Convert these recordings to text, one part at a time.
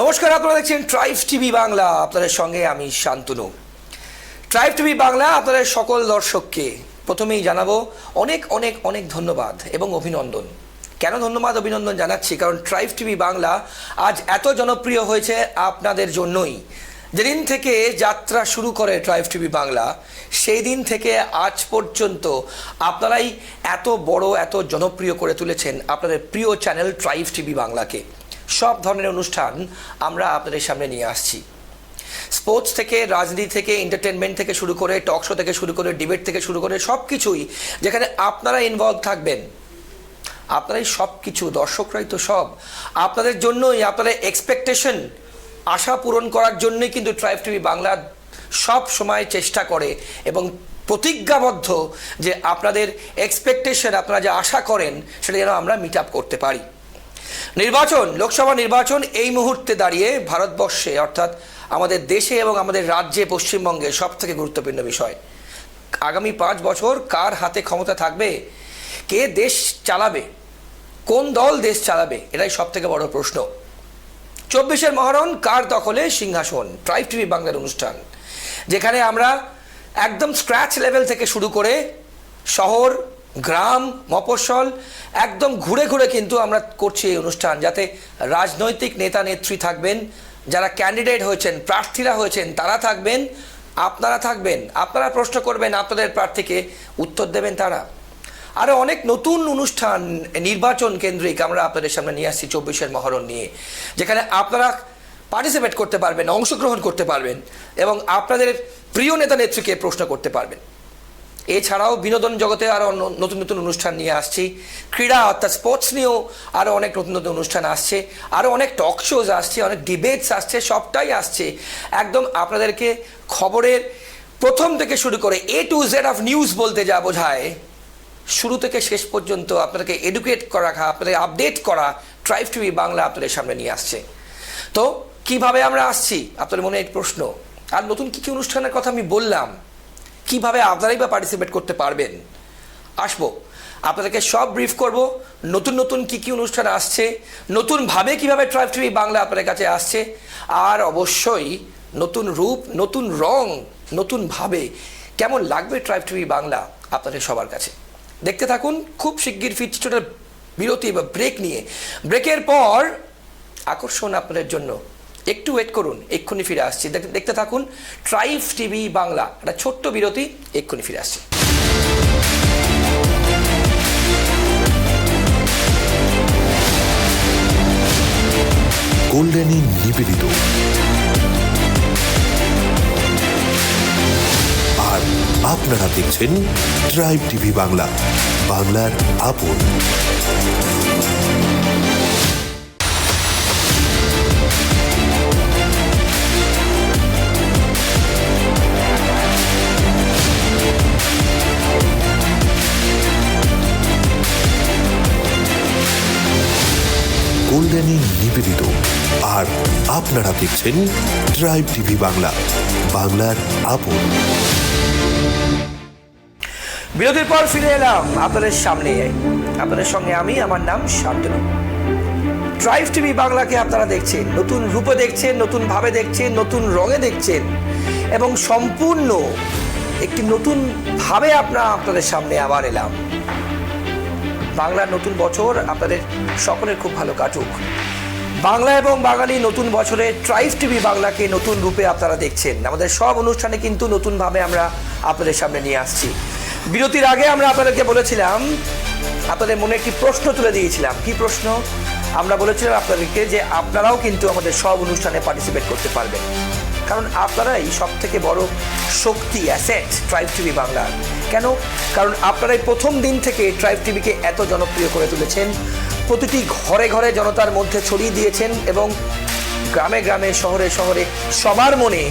নমস্কার, আপনারা দেখছেন ট্রাইব টিভি বাংলা। আপনাদের সঙ্গে আমি শান্তনু। ট্রাইব টিভি বাংলা আপনাদের সকল দর্শককে প্রথমেই জানাবো অনেক অনেক অনেক ধন্যবাদ এবং অভিনন্দন। কেন ধন্যবাদ অভিনন্দন জানাচ্ছি? কারণ ট্রাইব টিভি বাংলা আজ এত জনপ্রিয় হয়েছে আপনাদের জন্যই। যেদিন থেকে যাত্রা শুরু করে ট্রাইব টিভি বাংলা, সেই দিন থেকে আজ পর্যন্ত আপনারাই এত বড় এত জনপ্রিয় করে তুলেছেন আপনাদের প্রিয় চ্যানেল ট্রাইব টিভি বাংলাকে। সব ধরনের অনুষ্ঠান আমরা আপনাদের সামনে নিয়ে আসছি। স্পোর্টস থেকে, রাজনীতি থেকে, এন্টারটেনমেন্ট থেকে শুরু করে, টক শো থেকে শুরু করে, ডিবেট থেকে শুরু করে সব কিছুই যেখানে আপনারা ইনভলভ থাকবেন। আপনারাই সব কিছু, দর্শকরাই তো সব। আপনাদের জন্যই, আপনাদের এক্সপেকটেশন, আশা পূরণ করার জন্যই কিন্তু ট্রাইব টিভি বাংলা সব সময় চেষ্টা করে এবং প্রতিজ্ঞাবদ্ধ যে আপনাদের এক্সপেকটেশন, আপনারা যে আশা করেন সেটা যেন আমরা মিট আপ করতে পারি। নির্বাচন, লোকসভা নির্বাচন এই মুহূর্তে দাঁড়িয়ে ভারতবর্ষে অর্থাৎ আমাদের দেশে এবং আমাদের রাজ্যে পশ্চিমবঙ্গে সব থেকে গুরুত্বপূর্ণ বিষয়। আগামী 5 বছর কার হাতে ক্ষমতা থাকবে, কে দেশ চালাবে, কোন দল দেশ চালাবে, এটাই সব থেকে বড় প্রশ্ন। 24-এর মহারণ কার দখলে সিংহাসন, ট্রাইব টিভি বাংলার অনুষ্ঠান, যেখানে আমরা একদম স্ক্র্যাচ লেভেল থেকে শুরু করে শহর, গ্রাম, মফস্বল একদম ঘুরে ঘুরে কিন্তু আমরা করছি এই অনুষ্ঠান, যাতে রাজনৈতিক নেতা নেত্রী থাকবেন, যারা ক্যান্ডিডেট হয়েছেন, প্রার্থীরা হয়েছেন তারা থাকবেন, আপনারা থাকবেন, আপনারা প্রশ্ন করবেন, আপনাদের প্রার্থীকে উত্তর দেবেন তারা। আরও অনেক নতুন অনুষ্ঠান নির্বাচন কেন্দ্রিক আমরা আপনাদের সামনে নিয়ে আসছি 24-এর মহরণ নিয়ে, যেখানে আপনারা পার্টিসিপেট করতে পারবেন, অংশগ্রহণ করতে পারবেন এবং আপনাদের প্রিয় নেতা নেত্রীকে প্রশ্ন করতে পারবেন। এছাড়াও বিনোদন জগতে আরও নতুন নতুন অনুষ্ঠান নিয়ে আসছি। ক্রীড়া অর্থাৎ স্পোর্টস নিয়েও আরও অনেক নতুন নতুন অনুষ্ঠান আসছে, আরও অনেক টক শোজ আসছে, অনেক ডিবেটস আসছে, সবটাই আসছে একদম আপনাদেরকে খবরের প্রথম থেকে শুরু করে A to Z of news বলতে যা বোঝায়, শুরু থেকে শেষ পর্যন্ত আপনাদেরকে এডুকেট করা, আপনাদের আপডেট করা ট্রাইব টিভি বাংলা আপনাদের সামনে নিয়ে আসছে। তো কিভাবে আমরা আসছি আপনাদের মনে এই প্রশ্ন, আর নতুন কী কী অনুষ্ঠানের কথা আমি বললাম, কিভাবে আপনারাই বা পার্টিসিপেট করতে পারবেন, আসবো আপনাদেরকে সব ব্রিফ করব। নতুন নতুন কী কী অনুষ্ঠান আসছে, নতুনভাবে কিভাবে ট্রাইব টিভি বাংলা আপনাদের কাছে আসছে, আর অবশ্যই নতুন রূপ, নতুন রং, নতুনভাবে কেমন লাগবে ট্রাইব টিভি বাংলা আপনাদের সবার কাছে। দেখতে থাকুন। খুব শিগগির ফিরছি ছোট বিরতি বা ব্রেক নিয়ে। ব্রেকের পর আকর্ষণ আপনাদের জন্য, একটু ওয়েট করুন, এক্ষুনি ফিরে আসছি। দেখতে থাকুন ট্রাইব টিভি বাংলা। একটা ছোট্ট বিরতি, এক্ষুনি ফিরে আসছি। গোল্ডেনে নিবেদিত আর আপনারা দেখছেন ট্রাইব টিভি বাংলা, বাংলার আপন। গোল্ডেনে নিবেদিত আর আপনারা দেখছেন ট্রাইব টিভি বাংলা, বাংলার আপন। বিরতির পর ফিরে এলাম আপনাদের সামনে, আপনাদের সঙ্গে আমি, আমার নাম শান্তনু। ট্রাইব টিভি বাংলাকে আপনারা দেখছেন, নতুন রূপে দেখছেন, নতুন ভাবে দেখছেন, নতুন রঙে দেখছেন এবং সম্পূর্ণ একটি নতুন ভাবে আপনাদের সামনে আবার এলাম। বাংলার নতুন বছর আপনাদের সকলের খুব ভালো কাটুক। বাংলা এবং বাঙালি নতুন বছরে ট্রাইব টিভি বাংলাকে নতুন রূপে আপনারা দেখছেন। আমাদের সব অনুষ্ঠানে কিন্তু নতুনভাবে আমরা আপনাদের সামনে নিয়ে আসছি। বিরতির আগে আমরা আপনাদেরকে বলেছিলাম, আপনাদের মনে একটি প্রশ্ন তুলে দিয়েছিলাম। কি প্রশ্ন? আমরা বলেছিলাম আপনাদেরকে যে আপনারাও কিন্তু আমাদের সব অনুষ্ঠানে পার্টিসিপেট করতে পারবেন, কারণ আপনারাই সব থেকে বড় শক্তি, অ্যাসেট ট্রাইব টিভি বাংলার। কেন? কারণ আপনারাই প্রথম দিন থেকে ট্রাইব টিভিকে এত জনপ্রিয় করে তুলেছেন, প্রতিটি ঘরে ঘরে জনতার মধ্যে ছড়িয়ে দিয়েছেন এবং গ্রামে গ্রামে, শহরে শহরে সবার মনে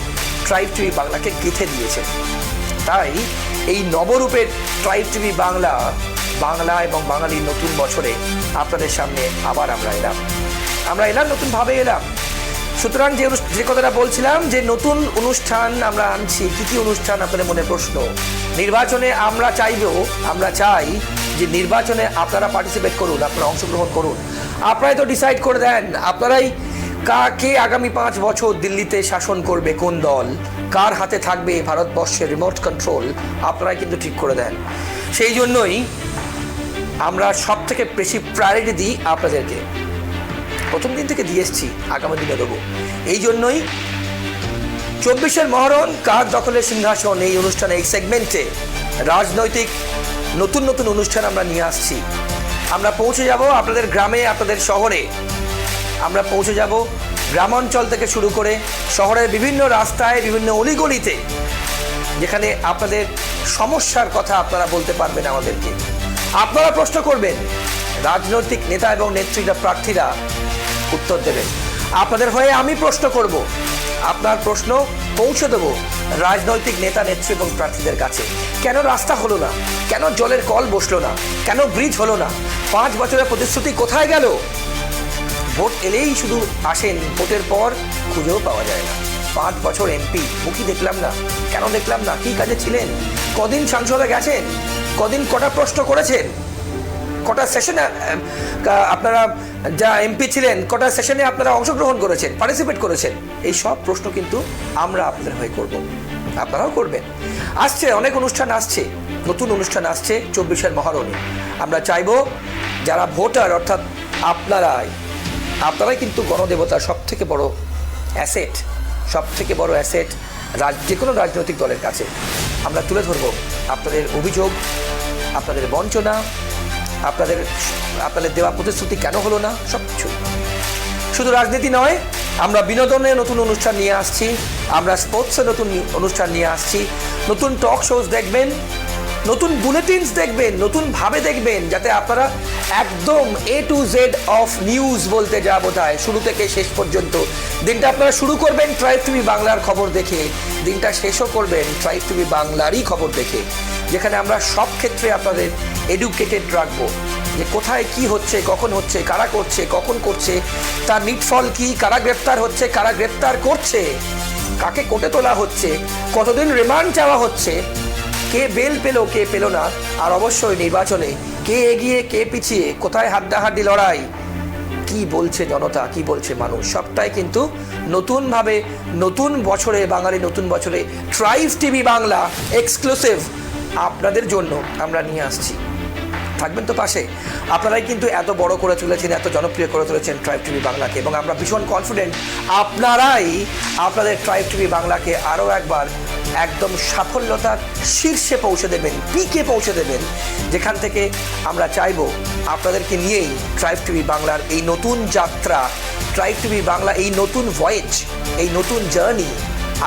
ট্রাইব টিভি বাংলাকে গেঁথে দিয়েছেন। তাই এই নবরূপের ট্রাইব টিভি বাংলা, বাংলা এবং বাঙালির নতুন বছরে আপনাদের সামনে আবার আমরা এলাম, নতুনভাবে এলাম। সুতরাং যে কথাটা বলছিলাম, যে নতুন অনুষ্ঠান আমরা আনছি, কী কী অনুষ্ঠান আপনাদের মনে প্রশ্ন। নির্বাচনে আমরা চাই যে নির্বাচনে আপনারা পার্টিসিপেট করুন, আপনারা অংশগ্রহণ করুন। আপনারাই তো ডিসাইড করে দেন, আপনারাই কে আগামী 5 বছর দিল্লিতে শাসন করবে, কোন দল, কার হাতে থাকবে ভারতবর্ষের রিমোট কন্ট্রোল, আপনারাই কিন্তু ঠিক করে দেন। সেই জন্যই আমরা সব থেকে বেশি প্রায়োরিটি দিই আপনাদেরকে, প্রথম দিন থেকে দিয়ে এসছি, আগামী দিনে দেবো। এই জন্যই 24-এর মহরণ, কার দখলে সিংহাসন, এই অনুষ্ঠানে, এই সেগমেন্টে রাজনৈতিক নতুন নতুন অনুষ্ঠান আমরা নিয়ে আসছি। আমরা পৌঁছে যাব আপনাদের গ্রামে, আপনাদের শহরে। আমরা পৌঁছে যাব গ্রামাঞ্চল থেকে শুরু করে শহরের বিভিন্ন রাস্তায়, বিভিন্ন অলিগলিতে, যেখানে আপনাদের সমস্যার কথা আপনারা বলতে পারবেন আমাদেরকে। আপনারা প্রশ্ন করবেন, রাজনৈতিক নেতা এবং নেত্রীরা, প্রার্থীরা উত্তর দেবেন। আপনাদের হয়ে আমি প্রশ্ন করব, আপনার প্রশ্ন পৌঁছে দেবো রাজনৈতিক নেতা, নেত্রী এবং প্রার্থীদের কাছে। কেন রাস্তা হলো না, কেন জলের কল বসলো না, কেন ব্রিজ হলো না, 5 বছরের প্রতিশ্রুতি কোথায় গেল? ভোট এলেই শুধু আসেন, ভোটের পর খুঁজেও পাওয়া যায় না। 5 বছর এমপি, মুখই দেখলাম না। কেন দেখলাম না? কি কাজে ছিলেন? কদিন সংসদে গেছেন? কদিন কটা প্রশ্ন করেছেন? কটা সেশনে আপনারা যা এমপি ছিলেন, কটা সেশনে আপনারা অংশগ্রহণ করেছেন, পার্টিসিপেট করেছেন? এই সব প্রশ্ন কিন্তু আমরা আপনাদের হয়ে করব, আপনারাও করবেন। আসছে অনেক অনুষ্ঠান, আসছে নতুন অনুষ্ঠান, আসছে 24-এর মহরণে। আমরা চাইবো যারা ভোটার, অর্থাৎ আপনারাই কিন্তু গণদেবতার সব থেকে বড় অ্যাসেট, সব থেকে বড় অ্যাসেট যে কোনো রাজনৈতিক দলের কাছে। আমরা তুলে ধরবো আপনাদের অভিযোগ, আপনাদের বঞ্চনা, আপনাদের দেওয়া প্রতিশ্রুতি কেন হলো না, সব কিছু। শুধু রাজনীতি নয়, আমরা বিনোদনের নতুন অনুষ্ঠান নিয়ে আসছি, আমরা স্পোর্টসের নতুন অনুষ্ঠান নিয়ে আসছি। নতুন টক শোজ দেখবেন, নতুন বুলেটিনস দেখবেন, নতুনভাবে দেখবেন, যাতে আপনারা একদম A to Z of news বলতে যা বোঝায়, শুরু থেকে শেষ পর্যন্ত দিনটা আপনারা শুরু করবেন ট্রাইব টিভি বাংলার খবর দেখে, দিনটা শেষও করবেন ট্রাইব টিভি বাংলারই খবর দেখে, যেখানে আমরা সব ক্ষেত্রে আপনাদের এডুকেটেড রাখবো, যে কোথায় কি হচ্ছে, কখন হচ্ছে, কারা করছে, কখন করছে, তার নিটফল কি, কারা গ্রেপ্তার হচ্ছে, কারা গ্রেপ্তার করছে, কাকে কোর্টে তোলা হচ্ছে, কতদিন রিমান্ড চাওয়া হচ্ছে, কে বেল পেল, কে পেল না, আর অবশ্যই নির্বাচনে কে এগিয়ে, কে পিছিয়ে, কোথায় হাড্ডাহাড্ডি লড়াই, কি বলছে জনতা, কি বলছে মানুষ, সবটাই কিন্তু নতুনভাবে নতুন বছরে, বাঙালি নতুন বছরে ট্রাইব টিভি বাংলা এক্সক্লুসিভ আপনাদের জন্য আমরা নিয়ে আসছি। থাকবেন তো পাশে? আপনারাই কিন্তু এত বড় করে তুলেছেন, এত জনপ্রিয় করে তুলেছেন ট্রাইব টিভি বাংলাকে, এবং আমরা ভীষণ কনফিডেন্ট আপনারাই আপনাদের ট্রাইব টিভি বাংলাকে আরও একবার একদম সাফল্যতার শীর্ষে পৌঁছে দেবেন, পিকে পৌঁছে দেবেন, যেখান থেকে আমরা চাইব আপনাদেরকে নিয়েই ট্রাইব টিভি বাংলার এই নতুন যাত্রা, ট্রাইব টিভি বাংলা এই নতুন ভয়েজ, এই নতুন জার্নি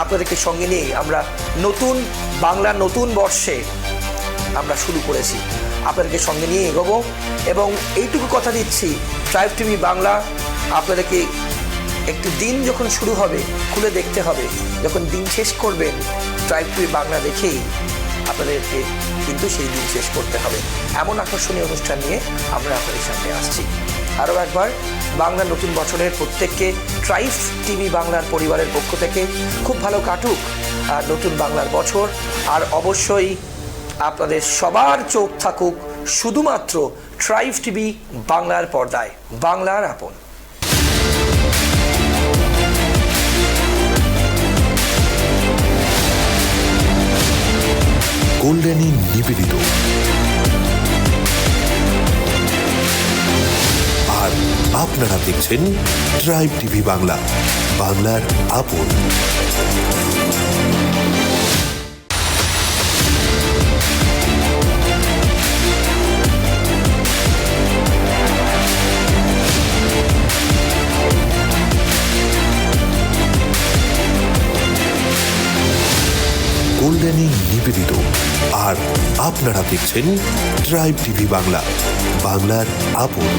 আপনাদেরকে সঙ্গে নিয়ে আমরা নতুন বাংলা নতুন বর্ষে আমরা শুরু করেছি, আপনাদেরকে সঙ্গে নিয়ে এগোবো। এবং এইটুকু কথা দিচ্ছি, ট্রাইব টিভি বাংলা আপনাদেরকে একটি দিন যখন শুরু হবে, খুলে দেখতে হবে, যখন দিন শেষ করবেন ট্রাইব টিভি বাংলা দেখেই আপনাদেরকে কিন্তু সেই দিন শেষ করতে হবে। এমন আকর্ষণীয় অনুষ্ঠান নিয়ে আমরা আপনাদের সামনে আসছি। আরও একবার বাংলা নতুন বছরের প্রত্যেককে ট্রাইব টিভি বাংলার পরিবারের পক্ষ থেকে খুব ভালো কাটুক আর নতুন বাংলার বছর। আর অবশ্যই আপনাদের সবার চোখ থাকুক শুধুমাত্র ট্রাইব টিভি বাংলার পর্দায়, বাংলার আপন। কল্যাণী নিবেদিত। আর আপনারা দেখছেন ট্রাইব টিভি বাংলা, বাংলার আপন। কল্যাণী নিবেদিত। আর আপনারা দেখছেন ট্রাইব টিভি বাংলা, বাংলার আপন।